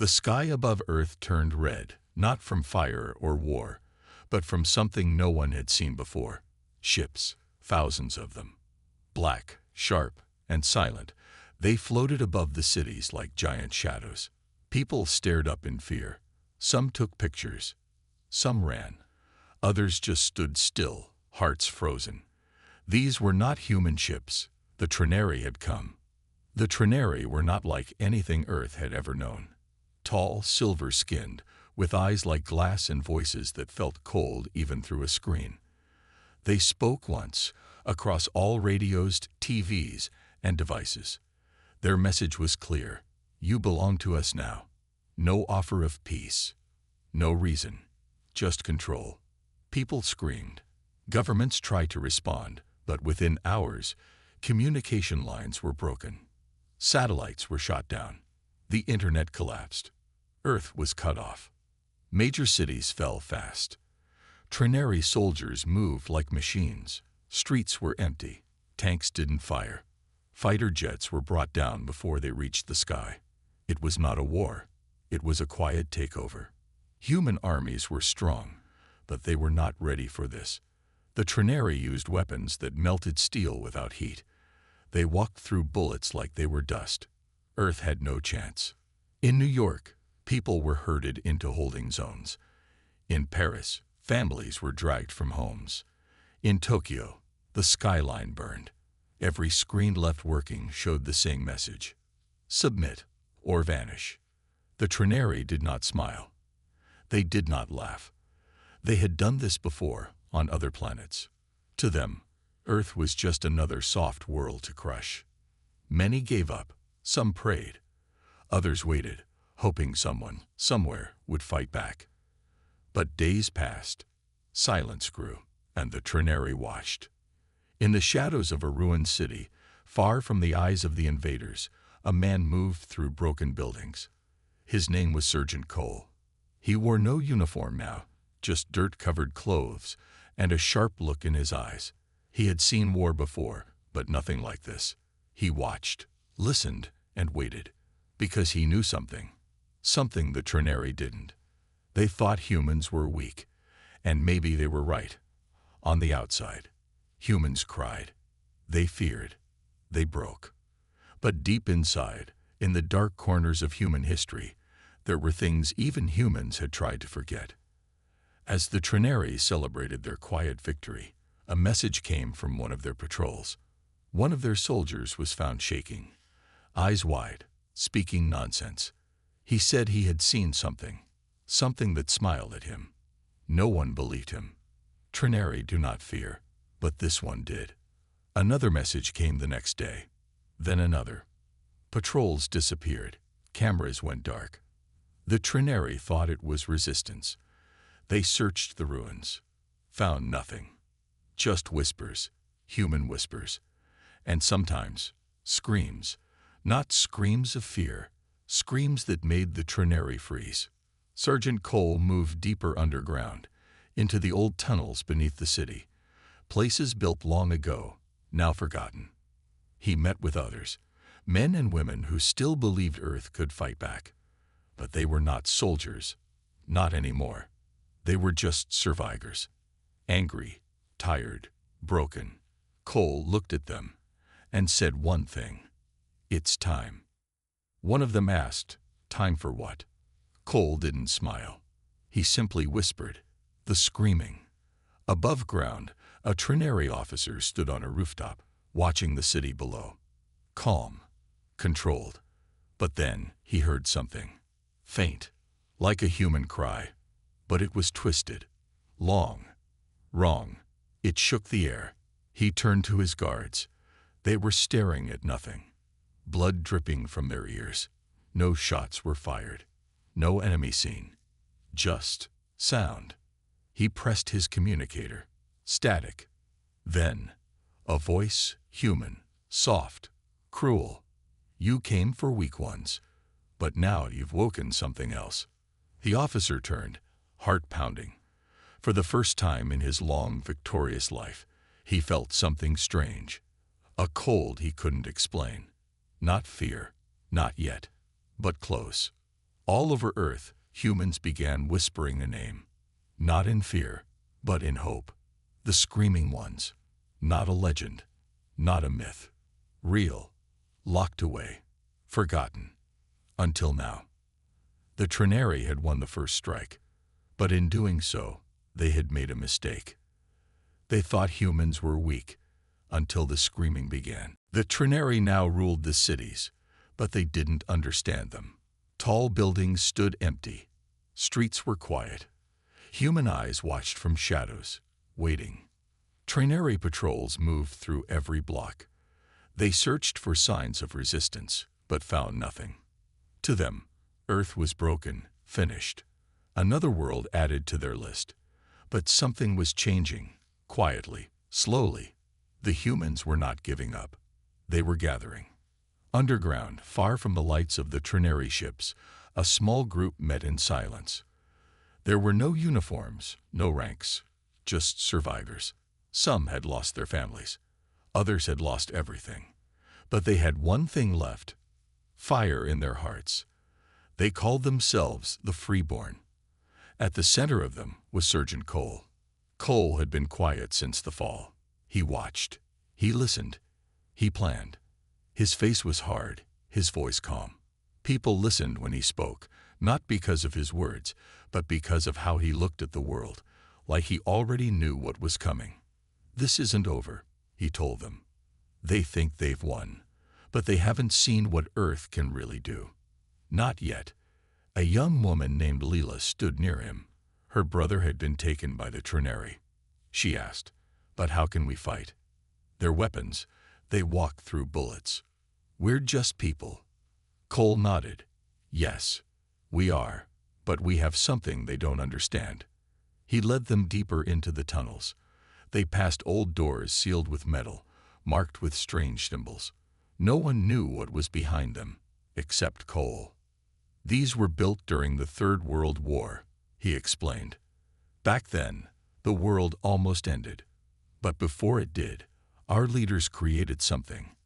The sky above Earth turned red, not from fire or war, but from something no one had seen before. Ships, thousands of them. Black, sharp, and silent, they floated above the cities like giant shadows. People stared up in fear. Some took pictures. Some ran. Others just stood still, hearts frozen. These were not human ships. The Trinary had come. The Trinary were not like anything Earth had ever known. Tall, silver-skinned, with eyes like glass and voices that felt cold even through a screen. They spoke once, across all radios, TVs, and devices. Their message was clear. You belong to us now. No offer of peace. No reason. Just control. People screamed. Governments tried to respond, but within hours, communication lines were broken. Satellites were shot down. The internet collapsed. Earth was cut off. Major cities fell fast. Trinary soldiers moved like machines. Streets were empty. Tanks didn't fire. Fighter jets were brought down before they reached the sky. It was not a war. It was a quiet takeover. Human armies were strong, but they were not ready for this. The Trinary used weapons that melted steel without heat. They walked through bullets like they were dust. Earth had no chance. In New York, people were herded into holding zones. In Paris, families were dragged from homes. In Tokyo, the skyline burned. Every screen left working showed the same message: submit or vanish. The Trinary did not smile. They did not laugh. They had done this before on other planets. To them, Earth was just another soft world to crush. Many gave up. Some prayed. Others waited, hoping someone, somewhere, would fight back. But days passed. Silence grew, and the Trinary watched. In the shadows of a ruined city, far from the eyes of the invaders, a man moved through broken buildings. His name was Sergeant Cole. He wore no uniform now, just dirt-covered clothes and a sharp look in his eyes. He had seen war before, but nothing like this. He watched, listened, and waited, because he knew something. Something the Trinary didn't. They thought humans were weak, and maybe they were right. On the outside, humans cried. They feared. They broke. But deep inside, in the dark corners of human history, there were things even humans had tried to forget. As the Trinary celebrated their quiet victory, a message came from one of their patrols. One of their soldiers was found shaking, eyes wide, speaking nonsense. He said he had seen something that smiled at him. No one believed him. Trinary do not fear, but this one did. Another message came the next day, then another. Patrols disappeared. Cameras went dark. The Trinary thought it was resistance. They searched the ruins, found nothing. Just whispers, human whispers, and sometimes screams, not screams of fear, screams that made the Trinary freeze. Sergeant Cole moved deeper underground, into the old tunnels beneath the city, places built long ago, now forgotten. He met with others, men and women who still believed Earth could fight back. But they were not soldiers, not anymore. They were just survivors, angry, tired, broken. Cole looked at them and said one thing: "It's time." One of them asked, "Time for what?" Cole didn't smile. He simply whispered, "The screaming." Above ground, a Trinary officer stood on a rooftop, watching the city below. Calm, controlled. But then he heard something. Faint, like a human cry. But it was twisted, long, wrong. It shook the air. He turned to his guards. They were staring at nothing. Blood dripping from their ears. No shots were fired. No enemy seen. Just sound. He pressed his communicator. Static. Then, a voice, human, soft, cruel. "You came for weak ones, but now you've woken something else." The officer turned, heart pounding. For the first time in his long, victorious life, he felt something strange. A cold he couldn't explain. Not fear, not yet, but close. All over Earth, humans began whispering a name, not in fear, but in hope. The Screaming Ones. Not a legend, not a myth. Real, locked away, forgotten. Until now. The Trinary had won the first strike, but in doing so, they had made a mistake. They thought humans were weak, until the screaming began. The Trinary now ruled the cities, but they didn't understand them. Tall buildings stood empty. Streets were quiet. Human eyes watched from shadows, waiting. Trinary patrols moved through every block. They searched for signs of resistance, but found nothing. To them, Earth was broken, finished. Another world added to their list. But something was changing, quietly, slowly. The humans were not giving up. They were gathering. Underground, far from the lights of the Trinary ships, a small group met in silence. There were no uniforms, no ranks, just survivors. Some had lost their families. Others had lost everything. But they had one thing left, fire in their hearts. They called themselves the Freeborn. At the center of them was Sergeant Cole. Cole had been quiet since the fall. He watched. He listened. He planned. His face was hard, his voice calm. People listened when he spoke, not because of his words, but because of how he looked at the world, like he already knew what was coming. "This isn't over," he told them. "They think they've won, but they haven't seen what Earth can really do. Not yet." A young woman named Leela stood near him. Her brother had been taken by the Trinary. She asked, "But how can we fight? Their weapons, they walk through bullets. We're just people." Cole nodded. "Yes, we are, but we have something they don't understand." He led them deeper into the tunnels. They passed old doors sealed with metal, marked with strange symbols. No one knew what was behind them, except Cole. "These were built during the Third World War," he explained. "Back then, the world almost ended. But before it did, our leaders created something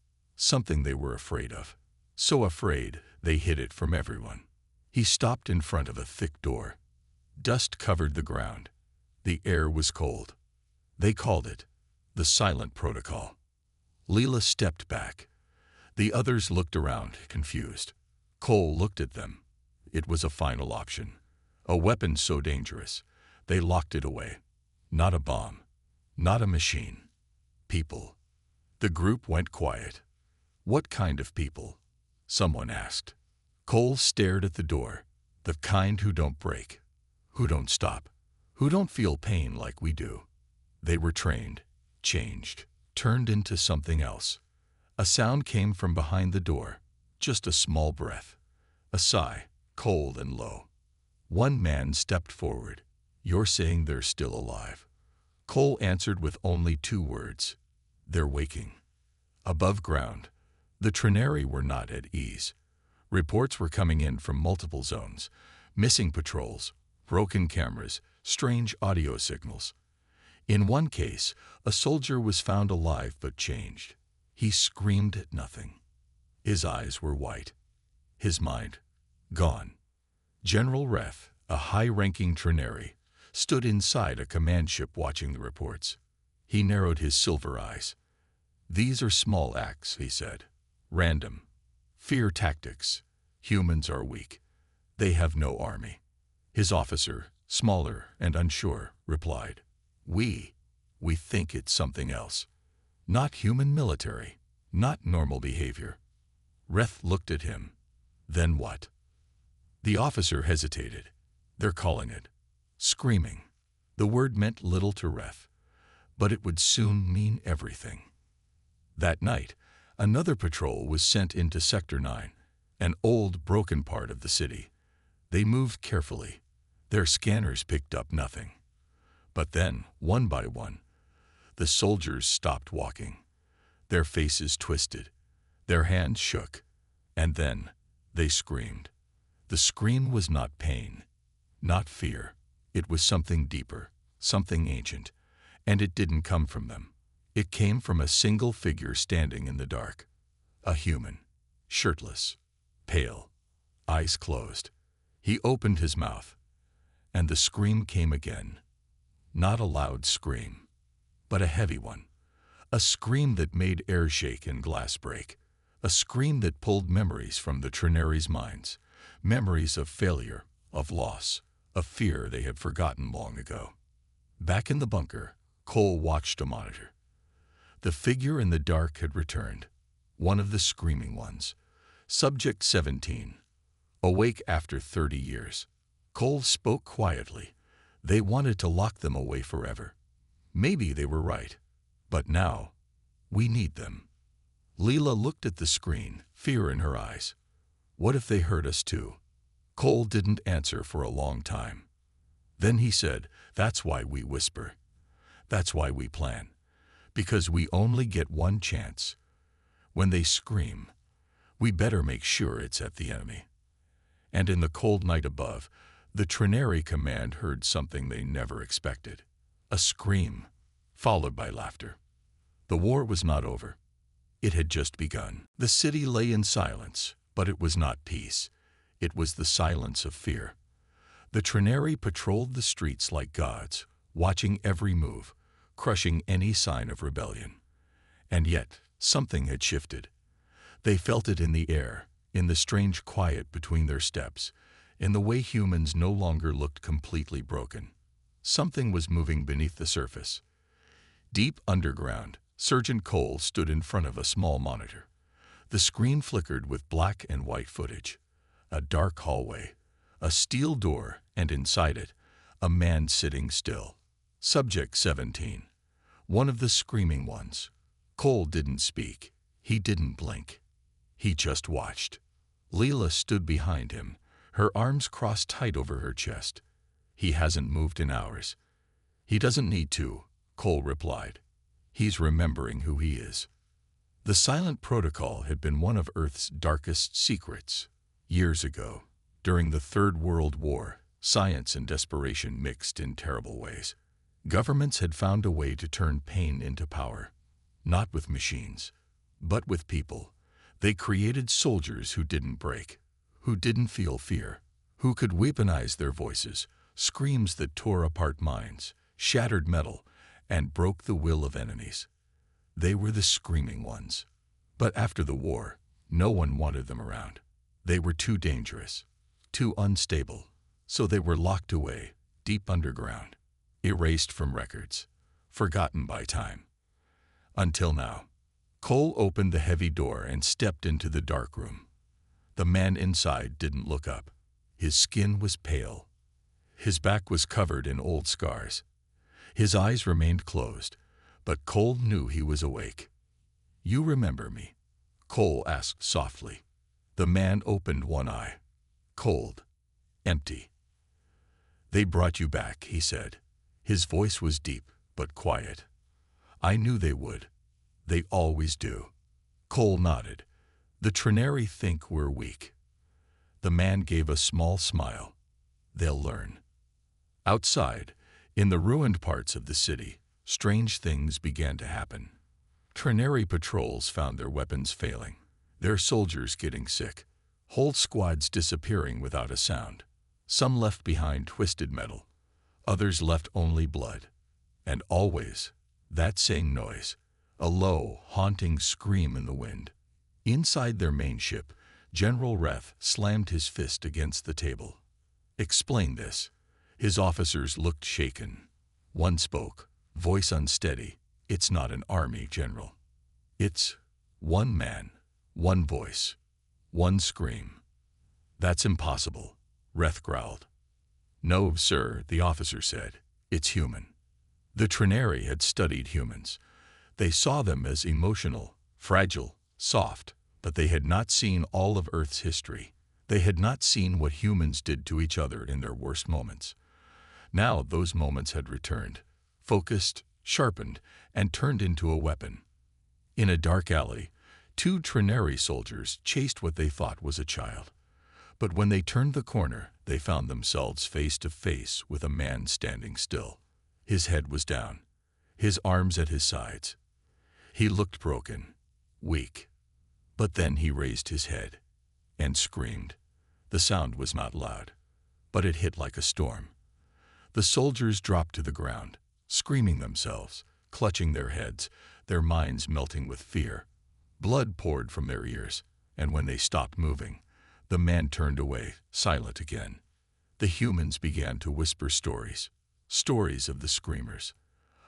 they were afraid of. So afraid, they hid it from everyone." He stopped in front of a thick door. Dust covered the ground. The air was cold. They called it the Silent Protocol. Leela stepped back. The others looked around, confused. Cole looked at them. It was a final option. A weapon so dangerous, they locked it away. Not a bomb. Not a machine. People. The group went quiet. "What kind of people?" someone asked. Cole stared at the door. "The kind who don't break, who don't stop, who don't feel pain like we do." They were trained, changed, turned into something else. A sound came from behind the door, just a small breath. A sigh, cold and low. One man stepped forward. "You're saying they're still alive?" Cole answered with only 2 words. "They're waking." Above ground, the Trinary were not at ease. Reports were coming in from multiple zones. Missing patrols, broken cameras, strange audio signals. In one case, a soldier was found alive but changed. He screamed at nothing. His eyes were white. His mind, gone. General Reth, a high-ranking Trinary, stood inside a command ship watching the reports. He narrowed his silver eyes. "These are small acts," he said. "Random. Fear tactics. Humans are weak. They have no army." His officer, smaller and unsure, replied, We think it's something else. Not human military. Not normal behavior." Reth looked at him. "Then what?" The officer hesitated. "They're calling it screaming." The word meant little to Reth, but it would soon mean everything. That night, another patrol was sent into Sector 9, an old, broken part of the city. They moved carefully. Their scanners picked up nothing. But then, one by one, the soldiers stopped walking. Their faces twisted. Their hands shook. And then, they screamed. The scream was not pain, not fear. It was something deeper, something ancient. And it didn't come from them. It came from a single figure standing in the dark. A human, shirtless, pale, eyes closed. He opened his mouth, and the scream came again. Not a loud scream, but a heavy one. A scream that made air shake and glass break. A scream that pulled memories from the Trinari's minds. Memories of failure, of loss, of fear they had forgotten long ago. Back in the bunker, Cole watched a monitor. The figure in the dark had returned. One of the screaming ones. Subject 17. Awake after 30 years. Cole spoke quietly. They wanted to lock them away forever. Maybe they were right. But now, we need them. Leela looked at the screen, fear in her eyes. What if they heard us too? Cole didn't answer for a long time. Then he said, "That's why we whisper. That's why we plan. Because we only get one chance. When they scream, we better make sure it's at the enemy." And in the cold night above, the Trinary command heard something they never expected. A scream, followed by laughter. The war was not over. It had just begun. The city lay in silence, but it was not peace. It was the silence of fear. The Trinary patrolled the streets like gods, watching every move, crushing any sign of rebellion. And yet, something had shifted. They felt it in the air, in the strange quiet between their steps, in the way humans no longer looked completely broken. Something was moving beneath the surface. Deep underground, Sergeant Cole stood in front of a small monitor. The screen flickered with black and white footage. A dark hallway, a steel door, and inside it, a man sitting still. Subject 17. One of the screaming ones. Cole didn't speak. He didn't blink. He just watched. Leela stood behind him, her arms crossed tight over her chest. "He hasn't moved in hours." "He doesn't need to," Cole replied. "He's remembering who he is." The silent protocol had been one of Earth's darkest secrets. Years ago, during the Third World War, science and desperation mixed in terrible ways. Governments had found a way to turn pain into power. Not with machines, but with people. They created soldiers who didn't break, who didn't feel fear, who could weaponize their voices, screams that tore apart minds, shattered metal, and broke the will of enemies. They were the screaming ones. But after the war, no one wanted them around. They were too dangerous, too unstable, so they were locked away, deep underground, erased from records, forgotten by time. Until now. Cole opened the heavy door and stepped into the dark room. The man inside didn't look up. His skin was pale. His back was covered in old scars. His eyes remained closed, but Cole knew he was awake. "You remember me?" Cole asked softly. The man opened one eye. Cold. Empty. "They brought you back," he said. His voice was deep, but quiet. "I knew they would. They always do." Cole nodded. "The Trinary think we're weak." The man gave a small smile. "They'll learn." Outside, in the ruined parts of the city, strange things began to happen. Trinary patrols found their weapons failing, their soldiers getting sick, whole squads disappearing without a sound. Some left behind twisted metal, others left only blood. And always, that same noise, a low, haunting scream in the wind. Inside their main ship, General Reth slammed his fist against the table. "Explain this." His officers looked shaken. One spoke, voice unsteady. "It's not an army, General. It's one man, one voice, one scream." "That's impossible," Reth growled. "No, sir," the officer said. "It's human." The Trinary had studied humans. They saw them as emotional, fragile, soft, but they had not seen all of Earth's history. They had not seen what humans did to each other in their worst moments. Now those moments had returned, focused, sharpened, and turned into a weapon. In a dark alley, two Trinary soldiers chased what they thought was a child. But when they turned the corner, they found themselves face to face with a man standing still. His head was down, his arms at his sides. He looked broken, weak. But then he raised his head and screamed. The sound was not loud. but it hit like a storm. The soldiers dropped to the ground, screaming themselves, clutching their heads, their minds melting with fear. Blood poured from their ears, and when they stopped moving, the man turned away, silent again. The humans began to whisper stories, stories of the screamers,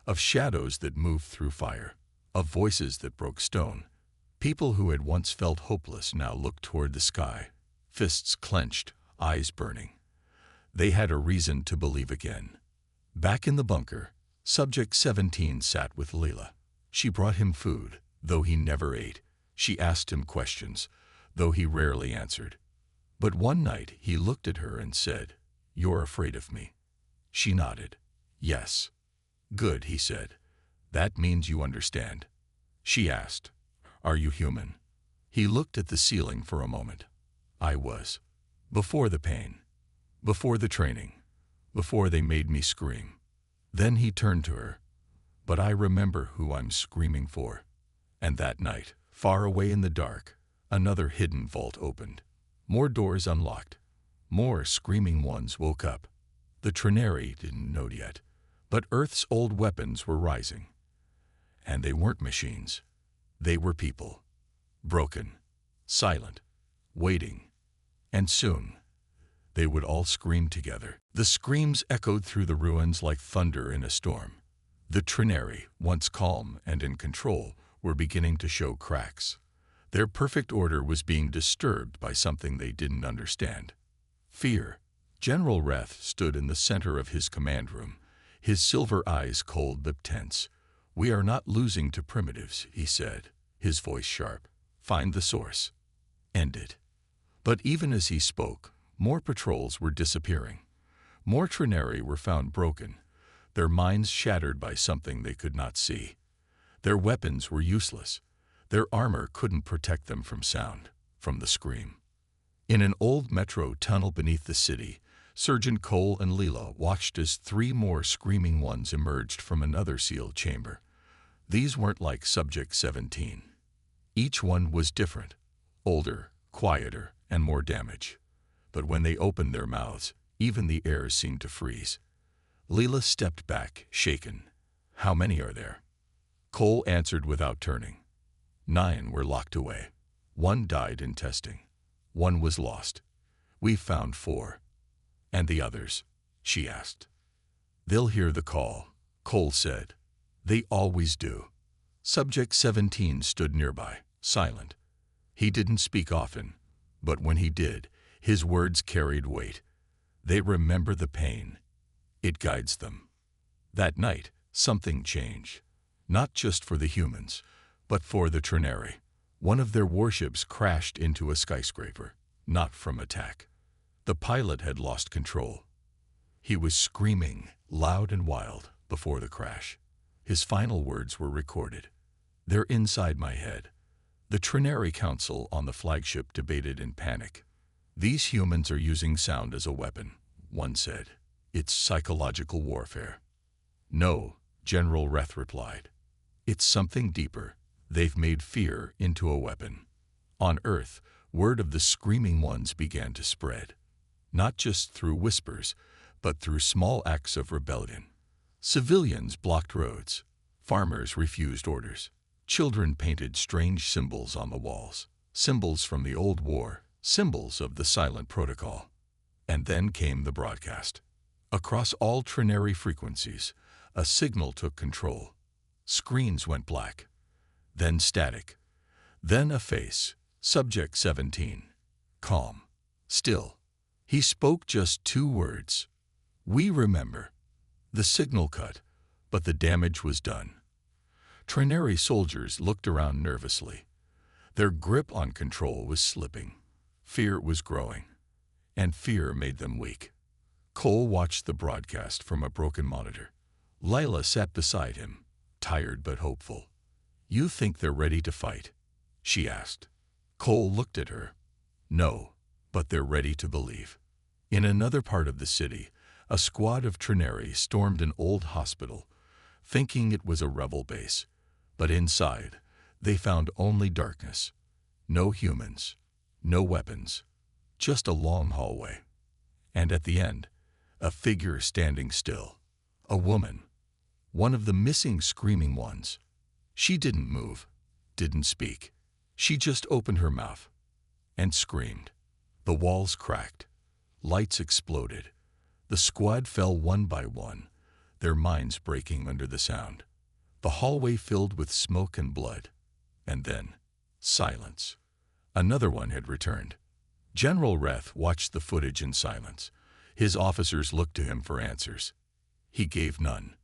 of shadows that moved through fire, of voices that broke stone. People who had once felt hopeless now looked toward the sky, fists clenched, eyes burning. They had a reason to believe again. Back in the bunker, Subject 17 sat with Leela. She brought him food, though he never ate. She asked him questions, though he rarely answered. But one night he looked at her and said, "You're afraid of me." She nodded. "Yes." "Good," he said. "That means you understand." She asked, "Are you human?" He looked at the ceiling for a moment. "I was. Before the pain. Before the training. Before they made me scream." Then he turned to her. "But I remember who I'm screaming for." And that night, far away in the dark, another hidden vault opened. More doors unlocked. More screaming ones woke up. The Trinary didn't know yet, but Earth's old weapons were rising. And they weren't machines. They were people. Broken, silent, waiting. And soon, they would all scream together. The screams echoed through the ruins like thunder in a storm. The Trinary, once calm and in control, were beginning to show cracks. Their perfect order was being disturbed by something they didn't understand. Fear. General Reth stood in the center of his command room, his silver eyes cold but tense. "We are not losing to primitives," he said, his voice sharp. "Find the source. End it." But even as he spoke, more patrols were disappearing. More Trinary were found broken, their minds shattered by something they could not see. Their weapons were useless. Their armor couldn't protect them from sound, from the scream. In an old metro tunnel beneath the city, Surgeon Cole and Leela watched as 3 more screaming ones emerged from another sealed chamber. These weren't like Subject 17. Each one was different, older, quieter, and more damaged. But when they opened their mouths, even the air seemed to freeze. Leela stepped back, shaken. "How many are there?" Cole answered without turning. 9 were locked away. 1 died in testing. 1 was lost. "We found 4. And the others?" she asked. "They'll hear the call," Cole said. "They always do." Subject 17 stood nearby, silent. He didn't speak often, but when he did, his words carried weight. They remember the pain. It guides them. That night, something changed. Not just for the humans, but for the Trinary. One of their warships crashed into a skyscraper, not from attack. The pilot had lost control. He was screaming, loud and wild, before the crash. His final words were recorded. "They're inside my head." The Trinary Council on the flagship debated in panic. "These humans are using sound as a weapon," one said. "It's psychological warfare." "No," General Reth replied. "It's something deeper. They've made fear into a weapon." On Earth, word of the screaming ones began to spread. Not just through whispers, but through small acts of rebellion. Civilians blocked roads. Farmers refused orders. Children painted strange symbols on the walls. Symbols from the old war, symbols of the silent protocol. And then came the broadcast. Across all Trinary frequencies, a signal took control. Screens went black. Then static. Then a face. Subject 17. Calm. Still. He spoke just 2 words. "We remember." The signal cut, but the damage was done. Trinary soldiers looked around nervously. Their grip on control was slipping. Fear was growing. And fear made them weak. Cole watched the broadcast from a broken monitor. Lila sat beside him, tired but hopeful. "You think they're ready to fight?" she asked. Cole looked at her. "No, but they're ready to believe." In another part of the city, a squad of Trinary stormed an old hospital, thinking it was a rebel base. But inside, they found only darkness. No humans, no weapons, just a long hallway. And at the end, a figure standing still. A woman. One of the missing screaming ones. She didn't move, didn't speak. She just opened her mouth and screamed. The walls cracked. Lights exploded. The squad fell one by one, their minds breaking under the sound. The hallway filled with smoke and blood. And then, silence. Another one had returned. General Reth watched the footage in silence. His officers looked to him for answers. He gave none.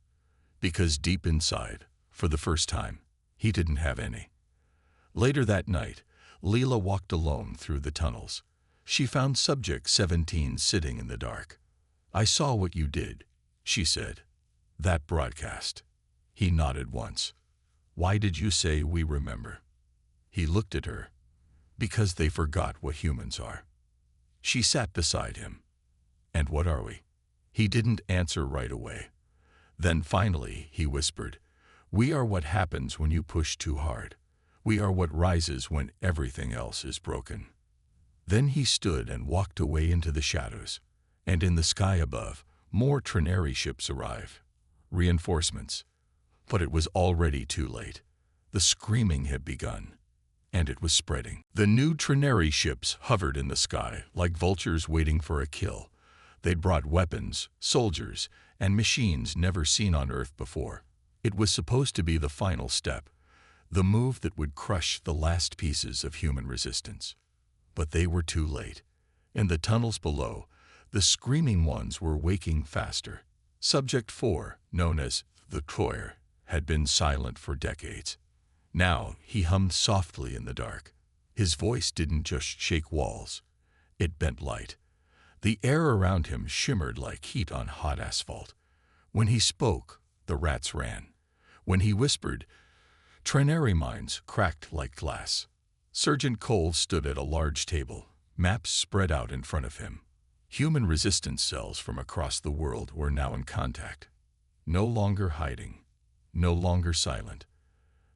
Because deep inside, for the first time, he didn't have any. Later that night, Leela walked alone through the tunnels. She found Subject 17 sitting in the dark. "I saw what you did," she said. "That broadcast." He nodded once. "Why did you say we remember?" He looked at her. "Because they forgot what humans are." She sat beside him. "And what are we?" He didn't answer right away. Then finally he whispered, "We are what happens when you push too hard. We are what rises when everything else is broken." Then he stood and walked away into the shadows. And in the sky above, more Trinary ships arrived. Reinforcements. But it was already too late. The screaming had begun. And it was spreading. The new Trinary ships hovered in the sky like vultures waiting for a kill. They'd brought weapons, soldiers, and machines never seen on Earth before. It was supposed to be the final step, the move that would crush the last pieces of human resistance. But they were too late. In the tunnels below, the screaming ones were waking faster. Subject 4, known as the Troyer, had been silent for decades. Now he hummed softly in the dark. His voice didn't just shake walls. It bent light. The air around him shimmered like heat on hot asphalt. When he spoke, the rats ran. When he whispered, Trinary minds cracked like glass. Sergeant Cole stood at a large table, maps spread out in front of him. Human resistance cells from across the world were now in contact. No longer hiding, no longer silent.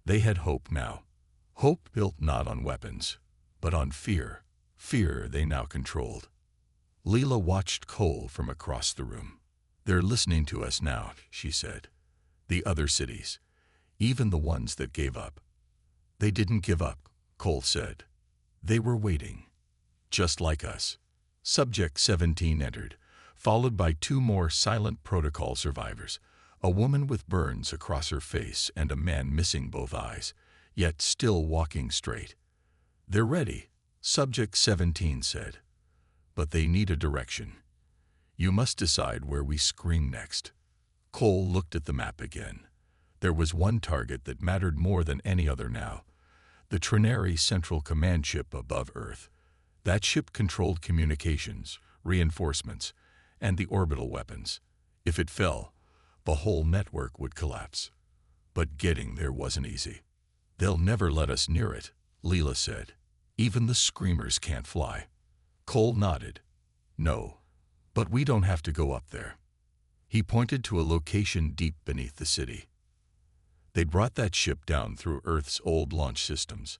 They had hope now. Hope built not on weapons, but on fear. Fear they now controlled. Leela watched Cole from across the room. "They're listening to us now," she said. "The other cities, even the ones that gave up." "They didn't give up," Cole said. "They were waiting. Just like us." Subject 17 entered, followed by 2 more silent protocol survivors, a woman with burns across her face and a man missing both eyes, yet still walking straight. "They're ready," Subject 17 said. "But they need a direction. You must decide where we scream next." Cole looked at the map again. There was one target that mattered more than any other now. The Trinary Central Command ship above Earth. That ship controlled communications, reinforcements, and the orbital weapons. If it fell, the whole network would collapse. But getting there wasn't easy. "They'll never let us near it," Leela said. "Even the screamers can't fly." Cole nodded. "No, but we don't have to go up there." He pointed to a location deep beneath the city. They'd brought that ship down through Earth's old launch systems.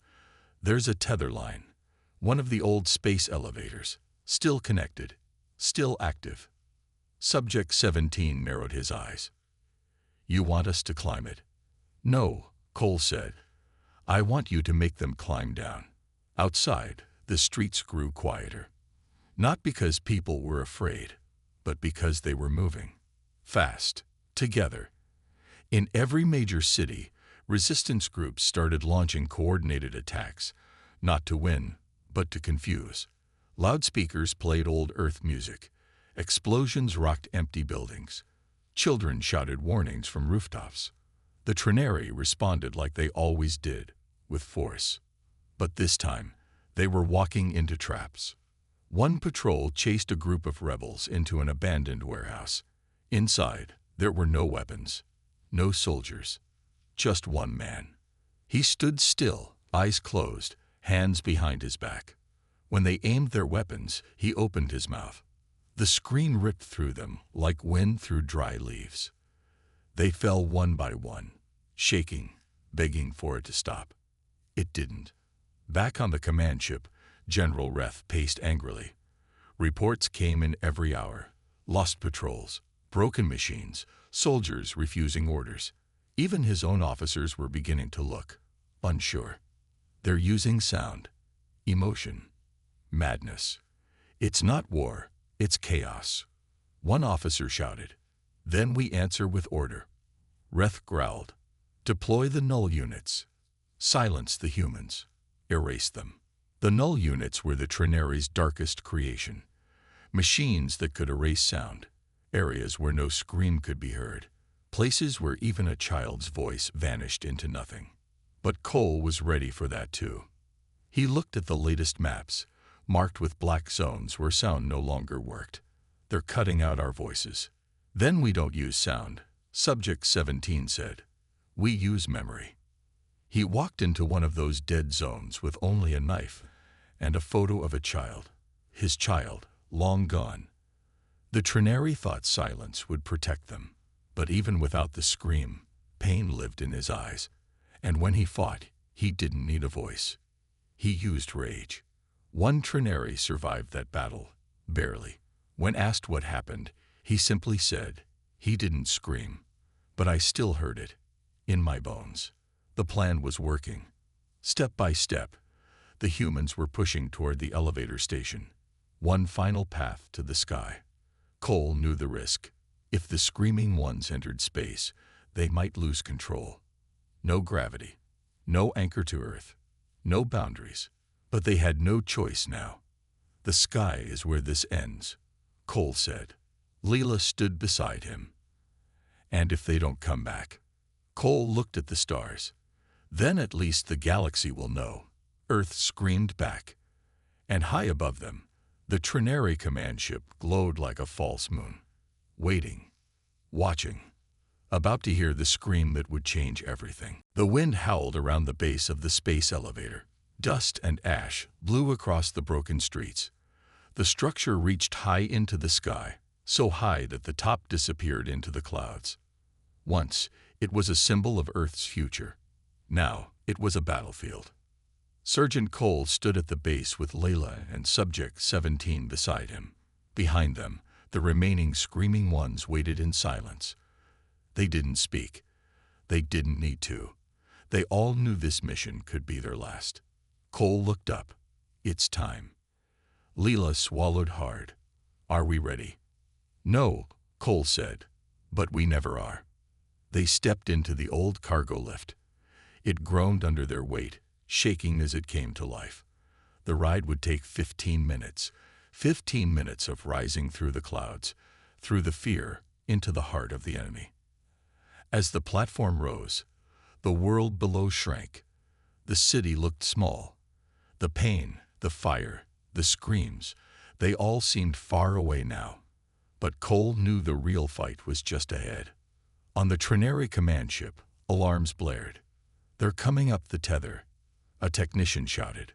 There's a tether line, one of the old space elevators, still connected, still active. Subject 17 narrowed his eyes. "You want us to climb it?" "No," Cole said. "I want you to make them climb down." Outside, the streets grew quieter. Not because people were afraid, but because they were moving. Fast, together. In every major city, resistance groups started launching coordinated attacks, not to win, but to confuse. Loudspeakers played old Earth music. Explosions rocked empty buildings. Children shouted warnings from rooftops. The Trinary responded like they always did, with force. But this time, they were walking into traps. One patrol chased a group of rebels into an abandoned warehouse. Inside, there were no weapons, no soldiers, just one man. He stood still, eyes closed, hands behind his back. When they aimed their weapons, he opened his mouth. The screen ripped through them like wind through dry leaves. They fell one by one, shaking, begging for it to stop. It didn't. Back on the command ship, General Reth paced angrily. Reports came in every hour. Lost patrols, broken machines, soldiers refusing orders. Even his own officers were beginning to look unsure. They're using sound, emotion, madness. It's not war, it's chaos. One officer shouted. Then we answer with order. Reth growled. Deploy the null units. Silence the humans. Erase them. The null units were the Trinary's darkest creation. Machines that could erase sound. Areas where no scream could be heard. Places where even a child's voice vanished into nothing. But Cole was ready for that too. He looked at the latest maps, marked with black zones where sound no longer worked. They're cutting out our voices. Then we don't use sound, Subject 17 said. We use memory. He walked into one of those dead zones with only a knife and a photo of a child. His child, long gone. The Trinary thought silence would protect them. But even without the scream, pain lived in his eyes. And when he fought, he didn't need a voice. He used rage. One Trinary survived that battle, barely. When asked what happened, he simply said, he didn't scream, but I still heard it, in my bones. The plan was working. Step by step, the humans were pushing toward the elevator station. One final path to the sky. Cole knew the risk. If the screaming ones entered space, they might lose control. No gravity, no anchor to Earth, no boundaries. But they had no choice now. The sky is where this ends, Cole said. Leela stood beside him. And if they don't come back? Cole looked at the stars. Then at least the galaxy will know, Earth screamed back. And high above them, the Trinary command ship glowed like a false moon. Waiting, watching, about to hear the scream that would change everything. The wind howled around the base of the space elevator. Dust and ash blew across the broken streets. The structure reached high into the sky, so high that the top disappeared into the clouds. Once, it was a symbol of Earth's future. Now, it was a battlefield. Sergeant Cole stood at the base with Layla and Subject 17 beside him. Behind them, the remaining screaming ones waited in silence. They didn't speak. They didn't need to. They all knew this mission could be their last. Cole looked up. It's time. Leela swallowed hard. Are we ready? No, Cole said, but we never are. They stepped into the old cargo lift. It groaned under their weight, shaking as it came to life. The ride would take 15 minutes. 15 minutes of rising through the clouds, through the fear, into the heart of the enemy. As the platform rose, the world below shrank. The city looked small. The pain, the fire, the screams, they all seemed far away now. But Cole knew the real fight was just ahead. On the Trinary command ship, alarms blared. They're coming up the tether, a technician shouted.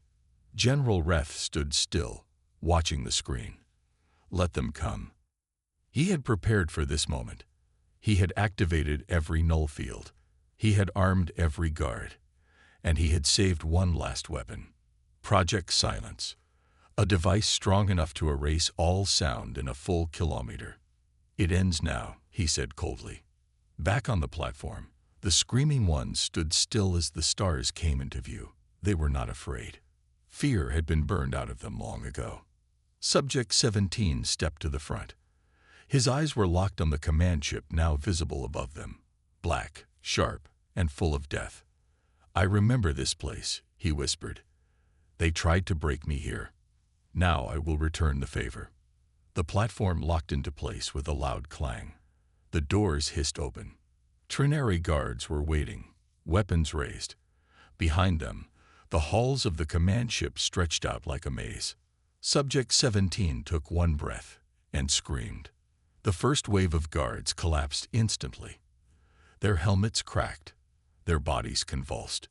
General Reth stood still, watching the screen. Let them come. He had prepared for this moment. He had activated every null field. He had armed every guard. And he had saved one last weapon. Project Silence. A device strong enough to erase all sound in a full kilometer. It ends now, he said coldly. Back on the platform, the screaming ones stood still as the stars came into view. They were not afraid. Fear had been burned out of them long ago. Subject 17 stepped to the front. His eyes were locked on the command ship now visible above them, black, sharp, and full of death. I remember this place, he whispered. They tried to break me here. Now I will return the favor. The platform locked into place with a loud clang. The doors hissed open. Trinary guards were waiting, weapons raised. Behind them, the halls of the command ship stretched out like a maze. Subject 17 took one breath and screamed. The first wave of guards collapsed instantly. Their helmets cracked, their bodies convulsed.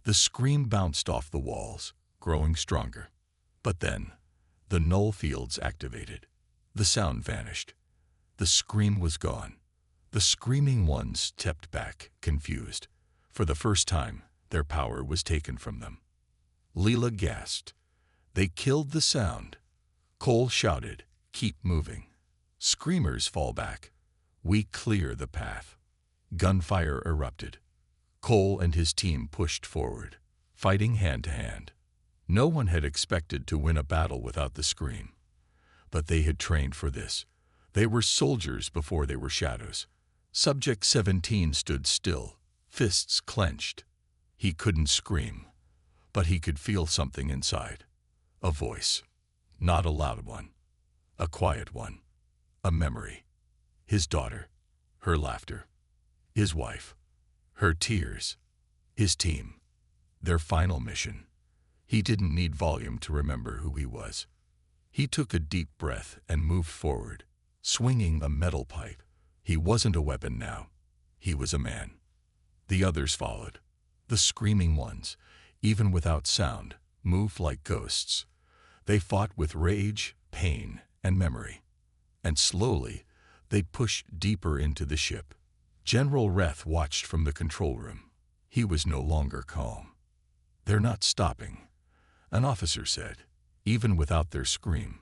The scream bounced off the walls, growing stronger. But then, the null fields activated. The sound vanished. The scream was gone. The screaming ones stepped back, confused. For the first time, their power was taken from them. Leela gasped. They killed the sound. Cole shouted, "Keep moving." Screamers fall back. We clear the path. Gunfire erupted. Cole and his team pushed forward, fighting hand to hand. No one had expected to win a battle without the scream. But they had trained for this. They were soldiers before they were shadows. Subject 17 stood still, fists clenched. He couldn't scream, but he could feel something inside. A voice. Not a loud one. A quiet one. A memory. His daughter. Her laughter. His wife. Her tears. His team. Their final mission. He didn't need volume to remember who he was. He took a deep breath and moved forward, swinging a metal pipe. He wasn't a weapon now. He was a man. The others followed. The screaming ones, even without sound, moved like ghosts. They fought with rage, pain, and memory. And slowly, they'd push deeper into the ship. General Reth watched from the control room. He was no longer calm. "They're not stopping," an officer said, even without their scream.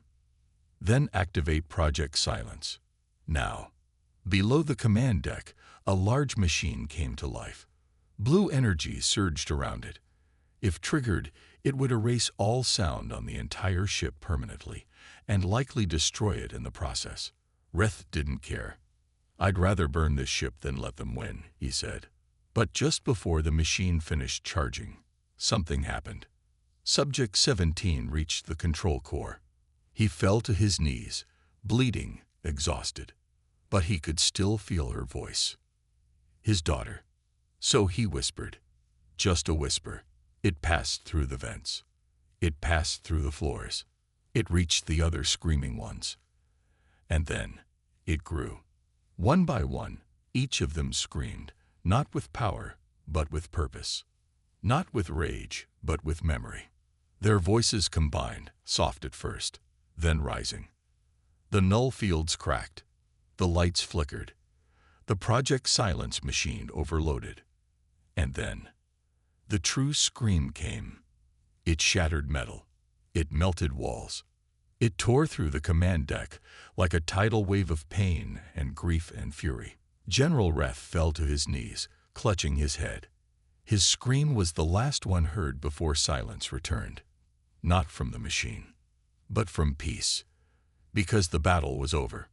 "Then activate Project Silence. Now." Below the command deck, a large machine came to life. Blue energy surged around it. If triggered, it would erase all sound on the entire ship permanently, and likely destroy it in the process. Reth didn't care. "I'd rather burn this ship than let them win," he said. But just before the machine finished charging, something happened. Subject 17 reached the control core. He fell to his knees, bleeding, exhausted. But he could still feel her voice. His daughter. So he whispered. Just a whisper. It passed through the vents. It passed through the floors. It reached the other screaming ones. And then it grew. One by one, each of them screamed, not with power, but with purpose. Not with rage, but with memory. Their voices combined, soft at first, then rising. The null fields cracked. The lights flickered. The Project Silence machine overloaded. And then, the true scream came. It shattered metal. It melted walls. It tore through the command deck like a tidal wave of pain and grief and fury. General Reth fell to his knees, clutching his head. His scream was the last one heard before silence returned. Not from the machine, but from peace. Because the battle was over.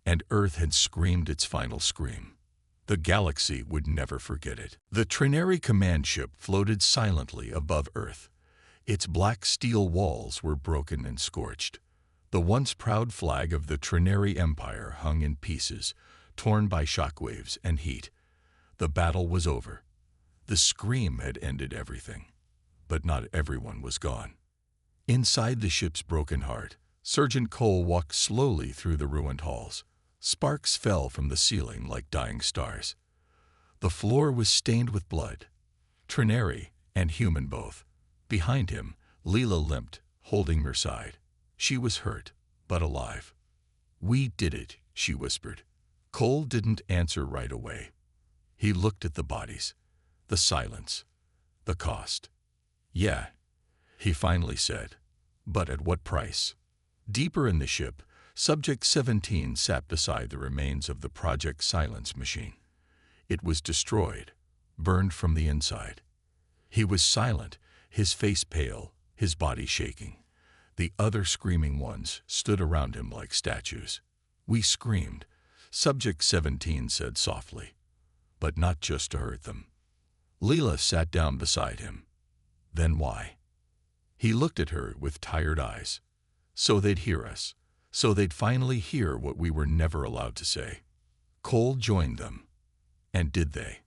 And Earth had screamed its final scream. The galaxy would never forget it. The Trinary command ship floated silently above Earth. Its black steel walls were broken and scorched. The once proud flag of the Trinary Empire hung in pieces, torn by shockwaves and heat. The battle was over. The scream had ended everything. But not everyone was gone. Inside the ship's broken heart, Sergeant Cole walked slowly through the ruined halls. Sparks fell from the ceiling like dying stars. The floor was stained with blood. Trinary and human both. Behind him, Leela limped, holding her side. She was hurt, but alive. "We did it," she whispered. Cole didn't answer right away. He looked at the bodies, the silence, the cost. "Yeah," he finally said, "but at what price?" Deeper in the ship, Subject 17 sat beside the remains of the Project Silence machine. It was destroyed, burned from the inside. He was silent, his face pale, his body shaking. The other screaming ones stood around him like statues. "We screamed," Subject 17 said softly, "but not just to hurt them." Leela sat down beside him. "Then why?" He looked at her with tired eyes. "So they'd hear us. So they'd finally hear what we were never allowed to say." Cole joined them. And did they?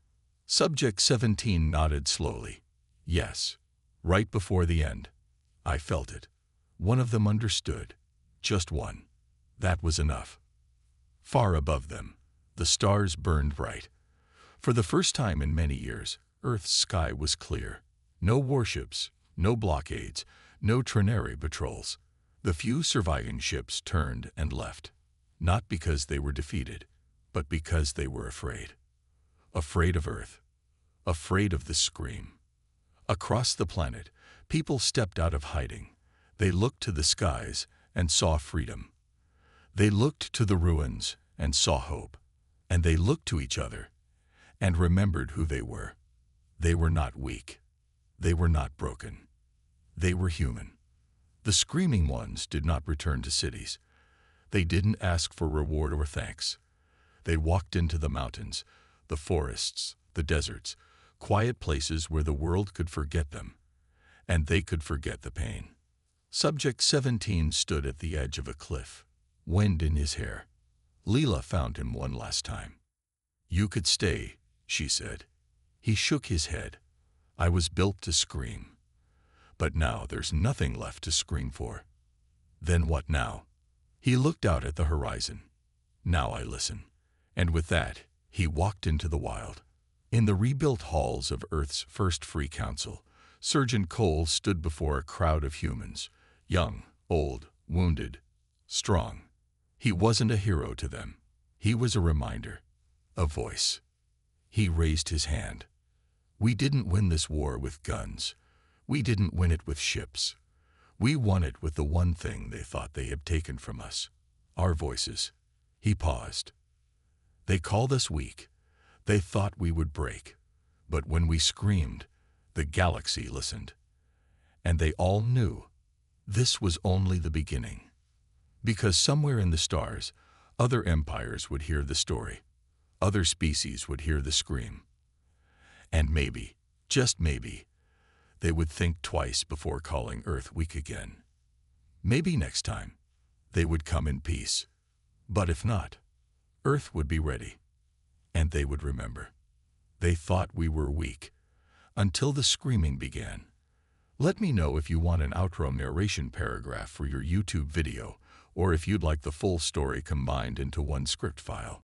Subject 17 nodded slowly. "Yes. Right before the end. I felt it. One of them understood. Just one. That was enough." Far above them, the stars burned bright. For the first time in many years, Earth's sky was clear. No warships, no blockades, no Trinary patrols. The few surviving ships turned and left, not because they were defeated, but because they were afraid. Afraid of Earth. Afraid of the scream. Across the planet, people stepped out of hiding. They looked to the skies, and saw freedom. They looked to the ruins and saw hope. And they looked to each other and remembered who they were. They were not weak. They were not broken. They were human. The screaming ones did not return to cities. They didn't ask for reward or thanks. They walked into the mountains, the forests, the deserts, quiet places where the world could forget them, and they could forget the pain. Subject 17 stood at the edge of a cliff, wind in his hair. Leela found him one last time. "You could stay," she said. He shook his head. "I was built to scream. But now there's nothing left to scream for." "Then what now?" He looked out at the horizon. "Now I listen." And with that, he walked into the wild. In the rebuilt halls of Earth's first free council, Surgeon Cole stood before a crowd of humans, young, old, wounded, strong. He wasn't a hero to them. He was a reminder, a voice. He raised his hand. "We didn't win this war with guns. We didn't win it with ships. We won it with the one thing they thought they had taken from us, our voices." He paused. "They called us weak. They thought we would break. But when we screamed, the galaxy listened. And they all knew this was only the beginning. Because somewhere in the stars, other empires would hear the story. Other species would hear the scream. And maybe, just maybe, they would think twice before calling Earth weak again. Maybe next time, they would come in peace. But if not, Earth would be ready. And they would remember. They thought we were weak, until the screaming began. Let me know if you want an outro narration paragraph for your YouTube video, or if you'd like the full story combined into one script file.